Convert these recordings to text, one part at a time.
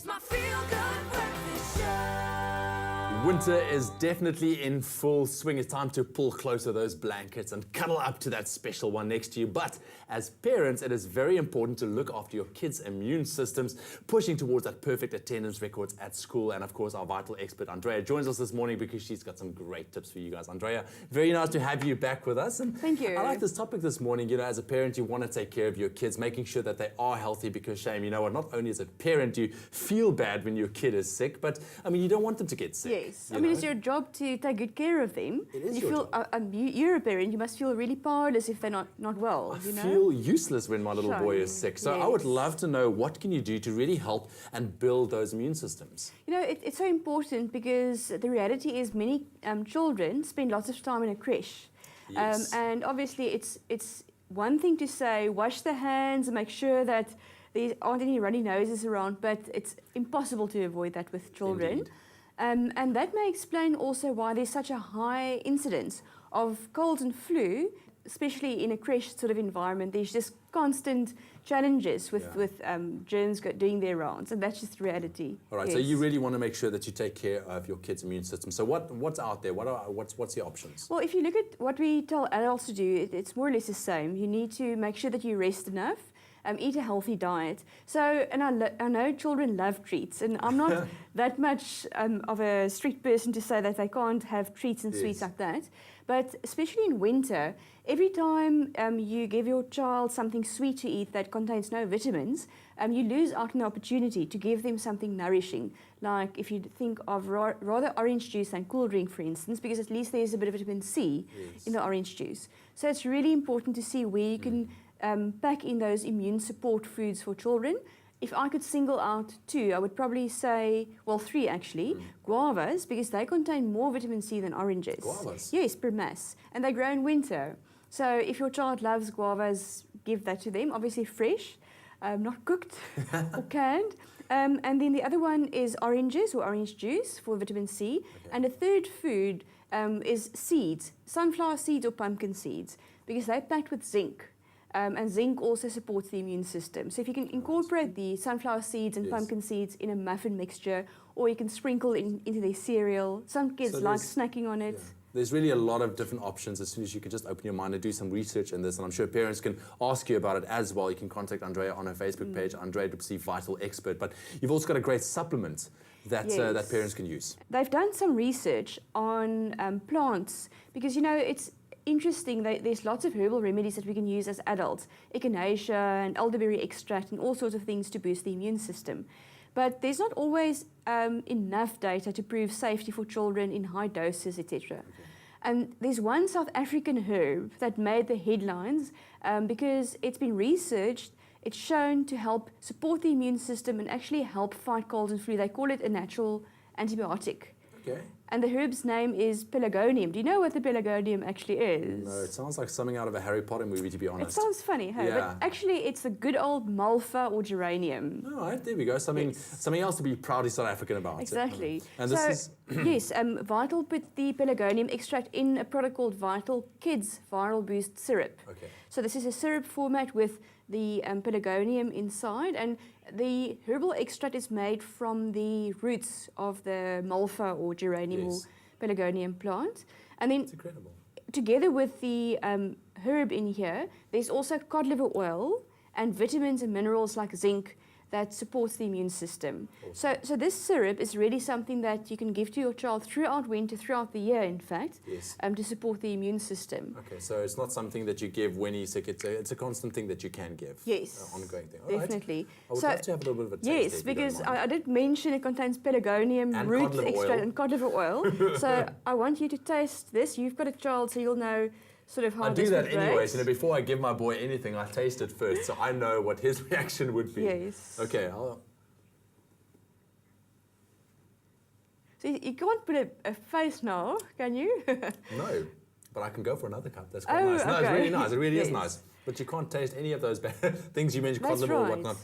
my feel-good breakfast show. Winter is definitely in full swing. It's time to pull closer those blankets and cuddle up to that special one next to you. But as parents, it is very important to look after your kids' immune systems, pushing towards that perfect attendance records at school. And of course, our vital expert, Andrea, joins us this morning because she's got some great tips for you guys. Andrea, very nice to have you back with us. And thank you. I like this topic this morning. You know, as a parent, you want to take care of your kids, making sure that they are healthy because, shame, you know what, not only as a parent, you feel bad when your kid is sick, but, I mean, you don't want them to get sick. Yes. I mean, it's your job to take good care of them. It is you your feel, you're a parent, you must feel really powerless if they're not well. I feel useless when my little boy is sick. So I would love to know, what can you do to really help and build those immune systems? You know, it's so important because the reality is many children spend lots of time in a creche. Yes. And obviously it's one thing to say, wash the hands and make sure that there aren't any runny noses around, but it's impossible to avoid that with children. And that may explain also why there's such a high incidence of colds and flu, especially in a creche sort of environment. There's just constant challenges with germs doing their rounds, and that's just reality. All right, so you really want to make sure that you take care of your kids' immune system. So what's out there? What's the options? Well, if you look at what we tell adults to do, it's more or less the same. You need to make sure that you rest enough. Eat a healthy diet. So, and I know children love treats, and I'm not that much of a strict person to say that they can't have treats and sweets like that. But especially in winter, every time you give your child something sweet to eat that contains no vitamins, you lose out on the opportunity to give them something nourishing. Like if you think of rather orange juice than cool drink, for instance, because at least there's a bit of vitamin C in the orange juice. So it's really important to see where you can pack in those immune support foods for children. If I could single out two, I would probably say, well, three actually, guavas, because they contain more vitamin C than oranges. Guavas? Yes, per mass. And they grow in winter. So if your child loves guavas, give that to them, obviously fresh, not cooked or canned. And then the other one is oranges or orange juice for vitamin C. And the third food is seeds, sunflower seeds or pumpkin seeds, because they're packed with zinc. And zinc also supports the immune system. So if you can incorporate the sunflower seeds and pumpkin seeds in a muffin mixture, or you can sprinkle into their cereal. Some kids like snacking on it. Yeah. There's really a lot of different options as soon as you can just open your mind and do some research in this. And I'm sure parents can ask you about it as well. You can contact Andrea on her Facebook page, Andrea Vital Expert. But you've also got a great supplement that, that parents can use. They've done some research on plants because, you know, it's interesting that there's lots of herbal remedies that we can use as adults, echinacea and elderberry extract and all sorts of things to boost the immune system. But there's not always enough data to prove safety for children in high doses, etc. And there's one South African herb that made the headlines because it's been researched. It's shown to help support the immune system and actually help fight colds and flu. They call it a natural antibiotic. Okay. And the herb's name is Pelargonium. Do you know what the Pelargonium actually is? No, it sounds like something out of a Harry Potter movie, to be honest. It sounds funny, hey? Yeah. But actually it's the good old malva or geranium. All right, there we go. Something else to be proudly South African about. Exactly. And this is... yes, Vital put the Pelargonium extract in a product called Vital Kids Viral Boost Syrup. Okay. So this is a syrup format with the Pelargonium inside, and the herbal extract is made from the roots of the malva or geranium or Pelargonium plant. And then it's incredible. Together with the herb in here, there's also cod liver oil and vitamins and minerals like zinc that supports the immune system. Awesome. So this syrup is really something that you can give to your child throughout winter, throughout the year, in fact, to support the immune system. Okay, so it's not something that you give when he's sick, it's a constant thing that you can give. Yes. Ongoing thing. All definitely. Right. I would love to have a little bit of a taste. Yes, because I did mention it contains Pelargonium, and root extract and cod liver oil. So I want you to taste this. You've got a child, so you'll know sort of how I do that anyways. You know, know, before I give my boy anything, I taste it first, so I know what his reaction would be. Yes. Okay. So you can't put a face now, can you? No, but I can go for another cup. That's quite nice. No, okay. it's really nice. It really is nice. But you can't taste any of those things you mentioned, cod liver or whatnot.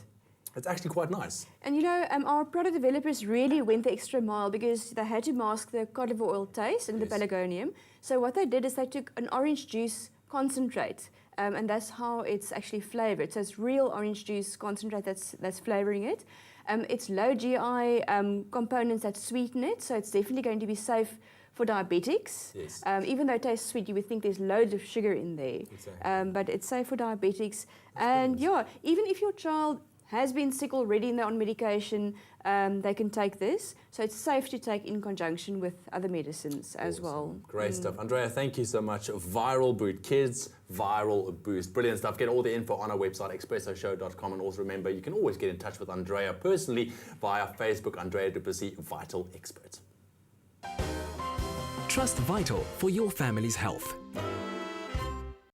It's actually quite nice. And you know, our product developers really went the extra mile because they had to mask the cod liver oil taste and the Pelargonium. So what they did is they took an orange juice concentrate, and that's how it's actually flavored. So it's real orange juice concentrate that's flavoring it. It's low GI components that sweeten it, so it's definitely going to be safe for diabetics. Yes. Even though it tastes sweet, you would think there's loads of sugar in there. Exactly. But it's safe for diabetics. And yeah, even if your child has been sick already and they're on medication, they can take this. So it's safe to take in conjunction with other medicines as well. Great stuff. Andrea, thank you so much. Viral Boot Kids, Viral Boost. Brilliant stuff. Get all the info on our website, expressoshow.com. And also remember, you can always get in touch with Andrea personally via Facebook, Andrea Duplessis, Vital Expert. Trust Vital for your family's health.